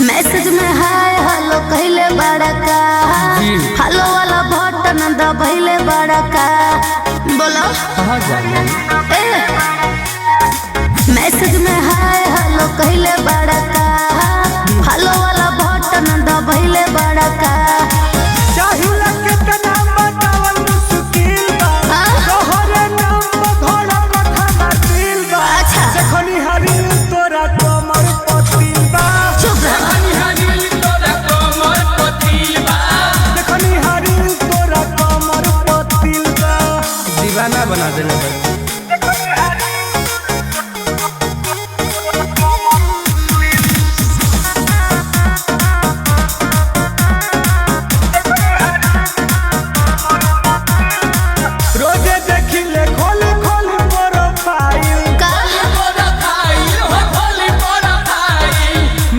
Message में hi hello कहले बड़का हेलो वाला बटन दबैले बड़का बोलो कहाँ जाने मैसेज में हाय हेलो कहले बड़का हेलो वाला बटन दबैले बड़का चाहिए कितना बतावल मुश्किल बा तोहरे नाम पर घोड़ा कथा दिल बा अच्छा देखनी हरी तोरा कमर पतिल बा चुप रह देखनी हरी तोरा कमर पतिल बा दीवाना बना देने भाई। रोजे देखिले खोल खोल प्रोफाइल का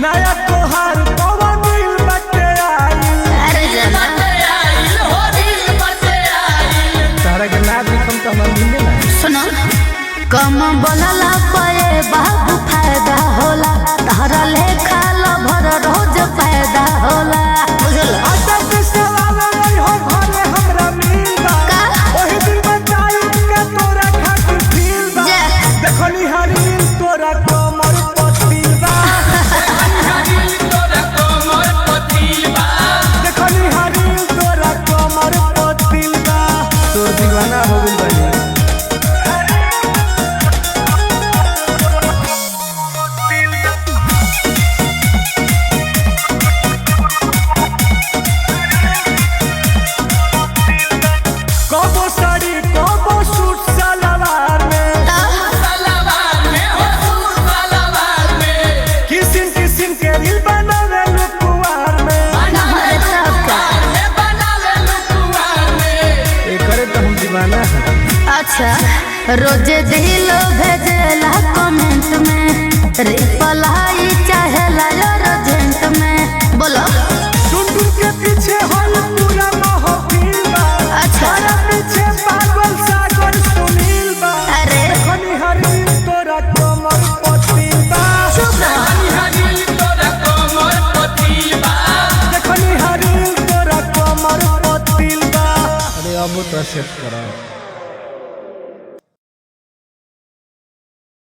नया तोहार पवन दिल बटे आई अरे जना तारा के ना दिखम तो हमार मिले ना सुनो कम बोलला पे बाबू फायदा होला तारा लेखा लभर रोज फायदा होला बुझल आटा पे सवाल रही हो घरे हमरा मिल बा का ओही दिन बताई के तोरा खातिर दिल बा जे देखनी हरी तोरा कमर पतिल बा देखनी हरी तोरा कमर पतिल बा तोर दीवाना हो गइल बानी। कबो साड़ी कबो सूट सलवार में किसिम किसिम के दिल बनावे लुकुआर में हमारे सबका एकरे तो हम दीवाना है। अच्छा रोज दिल भेजला कमेंट में रिप्लाई चाहेला अर्जेंट में बोलो टुन टुन के पीछे हल पूरा